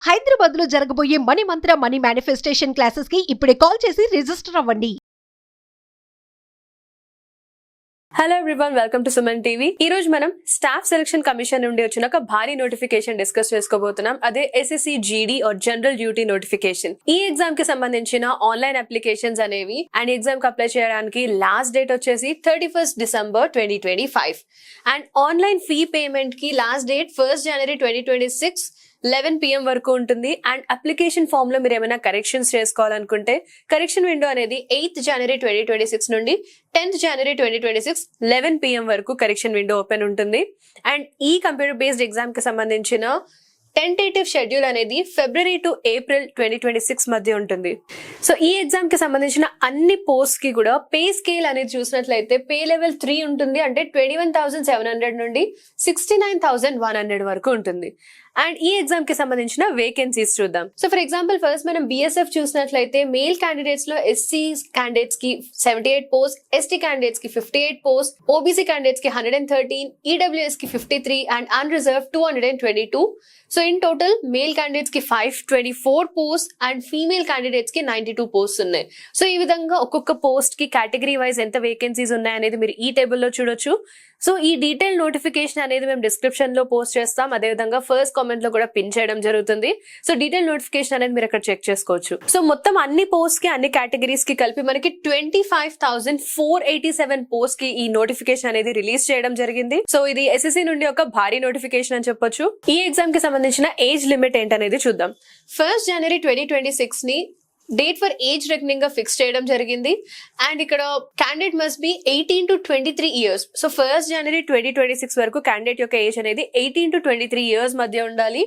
హైదరాబాద్ లో జరగబోయే మనీ మంత్ర money manifestation classes కి ఇప్పుడే కాల్ చేసి రిజిస్టర్ అవ్వండి. Hello everyone, welcome to Suman TV. ఈ రోజు మనం స్టాఫ్ సెలక్షన్ కమిషన్ నుండి వచ్చిన ఒక భారీ నోటిఫికేషన్ డిస్కస్ చేసుకోబోతున్నాం. అదే SSC GD or general duty notification. ఈ ఎగ్జామ్ కి సంబంధించిన ఆన్లైన్ అప్లికేషన్స్ అనేవి అండ్ ఎగ్జామ్ కి అప్లై చేయడానికి లాస్ట్ డేట్ వచ్చేసి 31st December 2025 and online fee payment కి last date 1st January 2026 11 PM వరకు ఉంటుంది. అండ్ అప్లికేషన్ ఫామ్ లో మీరు ఏమైనా కరెక్షన్స్ చేసుకోవాలనుకుంటే కరెక్షన్ విండో అనేది 8th January 2026 నుండి 10th January 2026 11 PM వరకు కరెక్షన్ విండో ఓపెన్ ఉంటుంది. అండ్ ఈ కంప్యూటర్ బేస్డ్ ఎగ్జామ్ కి సంబంధించిన టెంటేటివ్ షెడ్యూల్ అనేది February to April 2026 మధ్య ఉంటుంది. సో ఈ ఎగ్జామ్ కి సంబంధించిన అన్ని పోస్ట్ కి కూడా పే స్కేల్ అనేది చూసినట్లయితే పే లెవెల్ 3 ఉంటుంది. అంటే 21,700 నుండి 69,100 వరకు ఉంటుంది. అండ్ ఈ ఎగ్జామ్ కి సంబంధించిన వేకెన్సీస్ చూద్దాం. సో ఫర్ ఎగ్జాంపుల్ ఫస్ట్ మనం BSF చూసినట్లయితే మేల్ క్యాండిడేట్స్ లో SC క్యాండిడేట్స్ కి 78 పోస్ట్, ST క్యాండిడేట్స్ కి 58 పోస్ట్, OBC క్యాండిడేట్స్ కి 113, EWS కి 53 and unreserved 222. So in total male candidates కి 524 పోస్ట్ అండ్ ఫీమేల్ క్యాండిడేట్స్ కి 92 పోస్ట్ ఉన్నాయి. సో ఈ విధంగా ఒక్కొక్క పోస్ట్ కి కేటగిరీ వైజ్ ఎంత వేకెన్సీస్ ఉన్నాయి అనేది మీరు ఈ టేబుల్ లో చూడొచ్చు. సో ఈ డీటెయిల్ నోటిఫికేషన్ అనేది మేము డిస్క్రిప్షన్ లో పోస్ట్ చేస్తాం. అదేవిధంగా ఫస్ట్ కామెంట్ లో కూడా పిన్ చేయడం జరుగుతుంది. సో డీటెయిల్ నోటిఫికేషన్ అనేది మీరు అక్కడ చెక్ చేసుకోవచ్చు. సో మొత్తం అన్ని పోస్ట్ కి అన్ని కేటగిరీస్ కి కలిపి మనకి 25,487 పోస్ట్ కి ఈ నోటిఫికేషన్ అనేది రిలీజ్ చేయడం జరిగింది. సో ఇది SSC నుండి ఒక భారీ నోటిఫికేషన్ అని చెప్పొచ్చు. ఈ ఎగ్జామ్ కి సంబంధించిన ఏజ్ లిమిట్ ఏంటనేది చూద్దాం. 1st January 2026 ని డేట్ ఫర్ ఏజ్ రెకనింగ్ గా ఫిక్స్ చేయడం జరిగింది. అండ్ ఇక్కడ candidate must be 18 to 23 years. So 1st January 2026 వరకు క్యాండిడేట్ యొక్క ఏజ్ అనేది 18 to 23 years మధ్య ఉండాలి.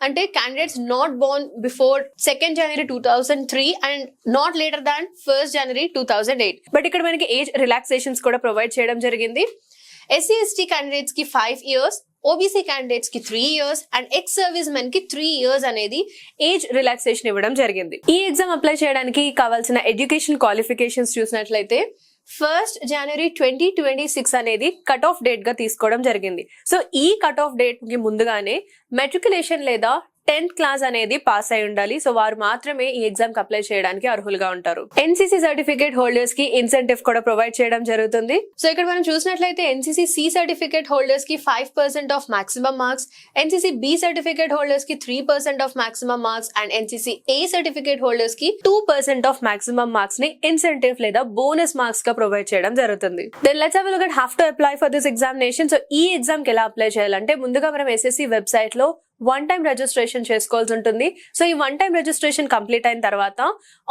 అంటే candidates not Born before 2nd January 2003 and not later than 1st January 2008. But ఇక్కడ మనకి ఏజ్ రిలాక్సేషన్స్ కూడా ప్రొవైడ్ చేయడం జరిగింది. SC ST క్యాండిడేట్స్ కి 5 years, OBC క్యాండిడేట్స్ కి 3 years and ex service men కి 3 years అనేది ఏజ్ రిలాక్సేషన్ ఇవ్వడం జరిగింది. ఈ ఎగ్జామ్ అప్లై చేయడానికి కావాల్సిన ఎడ్యుకేషన్ క్వాలిఫికేషన్స్ చూసినట్లయితే 1st January 2026 అనేది కట్ ఆఫ్ డేట్ గా తీసుకోవడం జరిగింది. సో ఈ కట్ ఆఫ్ డేట్ కి ముందుగానే మెట్రికులేషన్ లేదా 10th క్లాస్ అనేది పాస్ అయి ఉండాలి. సో వారు మాత్రమే ఈ ఎగ్జామ్ కి అప్లై చేయడానికి అర్హులుగా ఉంటారు. NCC సర్టిఫికేట్ హోల్డర్స్ కి ఇన్సెంటివ్ కూడా ప్రొవైడ్ చేయడం జరుగుతుంది. సో ఇక్కడ మనం చూసినట్లయితే NCC C సర్టిఫికేట్ హోల్డర్స్ కి 5% of maximum marks, NCC B certificate holders కి 3% of maximum marks and NCC A certificate holders కి 2% ఆఫ్ మాక్సిమం మార్క్స్ ని ఇన్సెంటివ్ లేదా బోనస్ మార్క్స్ గా ప్రొవైడ్ చేయడం జరుగుతుంది. Then let's have a look at how to apply for this examination. So ఈ exam కి ఎలా అప్లై చేయాలంటే ముందుగా మనం SSC వెబ్సైట్ లో 1 time రిజిస్ట్రేషన్ చేసుకోవాల్సి ఉంటుంది. సో ఈ 1 time రిజిస్ట్రేషన్ కంప్లీట్ అయిన తర్వాత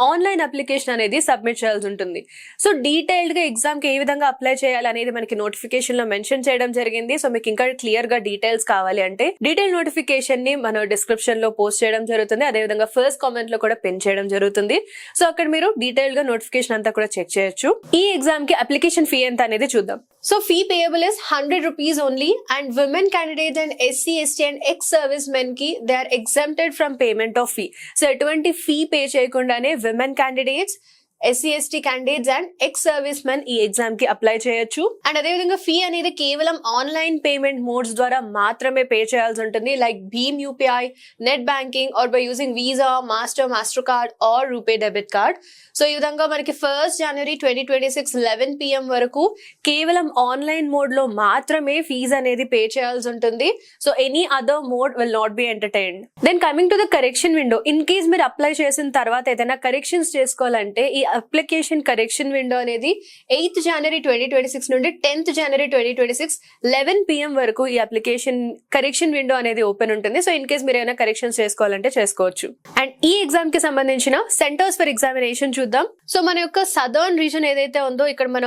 ఆన్లైన్ అప్లికేషన్ అనేది సబ్మిట్ చేయాల్సి ఉంటుంది. సో డీటెయిల్డ్ గా ఎగ్జామ్ కి ఏ విధంగా అప్లై చేయాలి అనేది మనకి నోటిఫికేషన్ లో మెన్షన్ చేయడం జరిగింది. సో మీకు ఇంకా క్లియర్ గా డీటెయిల్స్ కావాలి అంటే డీటెయిల్ నోటిఫికేషన్ ని మన డిస్క్రిప్షన్ లో పోస్ట్ చేయడం జరుగుతుంది. అదేవిధంగా ఫస్ట్ కామెంట్ లో కూడా పిన్ చేయడం జరుగుతుంది. సో అక్కడ మీరు డీటెయిల్ గా నోటిఫికేషన్ అంతా కూడా చెక్ చేయొచ్చు. ఈ ఎగ్జామ్ కి అప్లికేషన్ ఫీ ఎంత అనేది చూద్దాం. So fee payable is 100 rupees only and women candidate and SC ST and ex service men ki they are exempted from payment of fee. So ఎటువంటి ఫీ పే చేయకుండానే women candidates, SC ST candidates and ex service men ఈ exam కి apply చేయొచ్చు. And అదేవిధంగా fee అనేది కేవలం online payment modes ద్వారా మాత్రమే పే చేయాల్సి ఉంటుంది. లైక్ భీమ్ UPI, net banking or by using Visa, Mastercard or RuPay debit card. So ఈ విధంగా మనకి 1st January 2026 11 PM వరకు కేవలం ఆన్లైన్ మోడ్ లో మాత్రమే ఫీజ్ అనేది పే చేయాల్సి ఉంటుంది. So any other mode will not be entertained. Then coming to the correction window, in case మీరు అప్లై చేసిన తర్వాత ఏదైనా కరెక్షన్స్ చేసుకోవాలంటే ఈ అప్లికేషన్ కరెక్షన్ విండో అనేది 8th January 2026 నుండి 10th January 2026 11 PM వరకు ఈ అప్లికేషన్ కరెక్షన్ విండో అనేది ఓపెన్ ఉంటుంది. సో ఇన్ కేస్ మీరు ఏమైనా కరెక్షన్స్ చేసుకోవాలంటే చేసుకోవచ్చు. అండ్ ఈ ఎగ్జామ్ కి సంబంధించిన సెంటర్స్ ఫర్ ఎగ్జామినేషన్ చూద్దాం. సో మన యొక్క సదర్న్ రీజన్ ఏదైతే ఉందో ఇక్కడ మన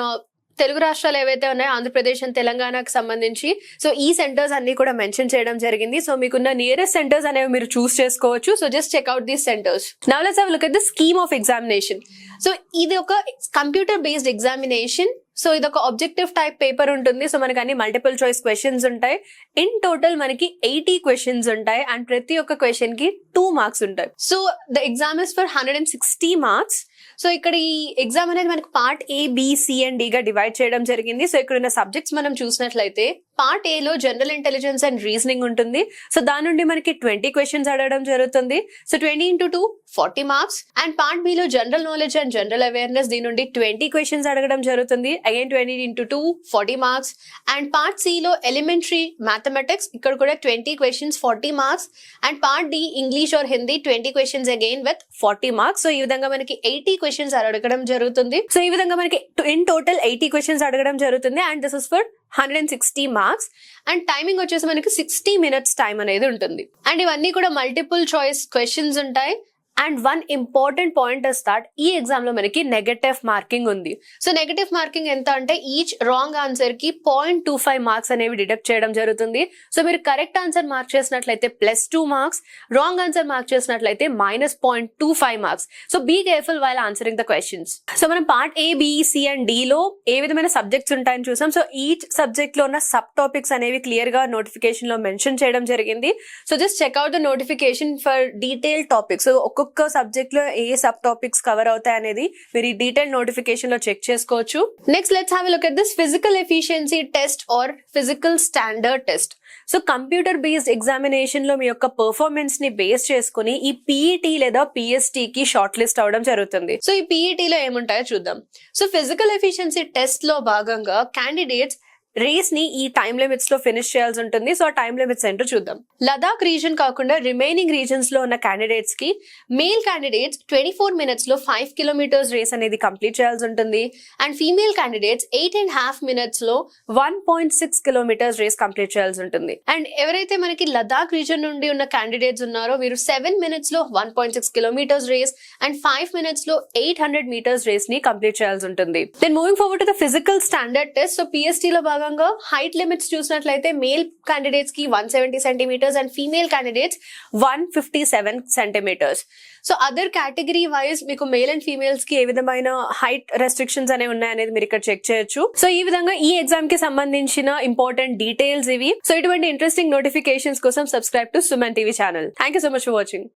తెలుగు రాష్ట్రాలు ఏవైతే ఉన్నాయో ఆంధ్రప్రదేశ్ అండ్ తెలంగాణకు సంబంధించి సో ఈ సెంటర్స్ అన్ని కూడా మెన్షన్ చేయడం జరిగింది. సో మీకున్న నియరెస్ట్ సెంటర్స్ అనేవి మీరు చూస్ చేసుకోవచ్చు. So just check out these centres. Now let's have a look at the scheme of examination. So ఇది ఒక కంప్యూటర్ బేస్డ్ ఎగ్జామినేషన్ సో ఇది ఒక ఆబ్జెక్టివ్ టైప్ పేపర్ ఉంటుంది. సో మనకి అన్ని మల్టిపుల్ చాయిస్ క్వశ్చన్స్ ఉంటాయి. ఇన్ టోటల్ మనకి 80 క్వశ్చన్స్ ఉంటాయి అండ్ ప్రతి ఒక్క క్వశ్చన్ కి 2 మార్క్స్ ఉంటాయి. So the exam is for 160 marks. So ఇక్కడ ఈ ఎగ్జామ్ అనేది మనకి part A, B, C and D గా డివైడ్ చేయడం జరిగింది. సో ఇక్కడ ఉన్న సబ్జెక్ట్స్ మనం చూసినట్లయితే పార్ట్ A లో జనరల్ ఇంటెలిజెన్స్ అండ్ రీజనింగ్ ఉంటుంది. సో దాని నుండి మనకి 20 క్వశ్చన్స్ అడగడం జరుగుతుంది. So 20 into 2 40 marks. And part B లో general knowledge and general awareness దీని నుండి 20 క్వశ్చన్స్ అడగడం జరుగుతుంది. Again 20 into 2 40 marks. And part C లో ఎలిమెంటరీ మ్యాథమెటిక్స్ ఇక్కడ కూడా 20 questions 40 marks. And part D English are Hindi 20 questions again with 40 marks. So ఈ విధంగా మనకి 80 క్వశ్చన్స్ అడగడం జరుగుతుంది. సో ఈ విధంగా మనకి ఇన్ టోటల్ 80 క్వశ్చన్స్ అడగడం జరుగుతుంది and this is for 160 marks. And timing వచ్చేసి మనకి 60 minutes టైం అనేది ఉంటుంది. అండ్ ఇవన్నీ కూడా మల్టిపుల్ చాయిస్ క్వశ్చన్స్ ఉంటాయి. And one important point is that ఈ ఎగ్జామ్ లో మనకి నెగటివ్ మార్కింగ్ ఉంది. సో నెగటివ్ మార్కింగ్ ఎంత అంటే ఈచ్ రాంగ్ ఆన్సర్ కి 0.25 మార్క్స్ అనేవి డిడక్ట్ చేయడం జరుగుతుంది. సో మీరు కరెక్ట్ ఆన్సర్ మార్క్ చేసినట్లయితే +2 మార్క్స్, రాంగ్ ఆన్సర్ మార్క్ చేసినట్లయితే -0.25 marks. So be careful while answering the questions. So మనం part A, B, C and D లో ఏ విధమైన సబ్జెక్ట్స్ ఉంటాయని చూసాం. సో ఈచ్ సబ్జెక్ట్ లో ఉన్న సబ్ టాపిక్స్ అనేవి క్లియర్ గా నోటిఫికేషన్ లో మెన్షన్ చేయడం జరిగింది. So just check out the notification for detail topics. So ఒక్కొక్క సబ్జెక్ట్ లో ఏ సబ్ టాపిక్స్ కవర్ అవుతాయి అనేది మీరు ఈ డీటెయిల్ నోటిఫికేషన్ లో చెక్ చేసుకోవచ్చు. Next let's have a look at this physical efficiency test or physical standard test. So computer based examination లో మీ యొక్క పర్ఫార్మెన్స్ ని బేస్ చేసుకుని ఈ PET లేదా PST కి షార్ట్ లిస్ట్ అవడం జరుగుతుంది. సో ఈ PET లో ఏముంటాయో చూద్దాం. సో ఫిజికల్ ఎఫిషియన్సీ టెస్ట్ లో భాగంగా క్యాండిడేట్స్ రేస్ ని ఈ టైం లిమిట్స్ లో ఫినిష్ చేయాల్సి ఉంటుంది. సో ఆ టైం లిమిట్స్ ఏంటో చూద్దాం. లదాఖ్ రీజన్ కాకుండా రిమైనింగ్ రీజన్స్ లో ఉన్న క్యాండిడేట్స్ కి మేల్ క్యాండిడేట్స్ 24 minutes లో 5 kilometers రేస్ అనేది కంప్లీట్ చేయాల్సి ఉంటుంది. అండ్ ఫీమేల్ క్యాండిడేట్స్ 8.5 minutes లో 1.6 kilometers రేస్ కంప్లీట్ చేయాల్సి ఉంటుంది. అండ్ ఎవరైతే మనకి లదాఖ్ రీజన్ నుండి ఉన్న క్యాండిడేట్స్ ఉన్నారో వీరు 7 minutes లో 1.6 kilometers రేస్ అండ్ 5 minutes లో 800 meters రేస్ ని కంప్లీట్ చేయాల్సి ఉంటుంది. Then moving forward to the physical standard test. So PST లో భాగంగా హైట్ లిమిట్స్ చూసినట్లయితే మేల్ క్యాండిడేట్స్ కి 170 centimeters and female candidates 157 centimeters. So other category wise మీకు మేల్ అండ్ ఫీమేల్స్ కి ఏ విధమైన హైట్ రెస్ట్రిక్షన్స్ అనేవి ఉన్నాయనేది మీరు ఇక్కడ చెక్ చేయొచ్చు. సో ఈ విధంగా ఈ ఎగ్జామ్ కి సంబంధించిన ఇంపార్టెంట్ డీటెయిల్స్ ఇవి. సో ఇటువంటి ఇంట్రెస్టింగ్ నోటిఫికేషన్స్ కోసం subscribe to Suman TV channel. Thank you so much for watching.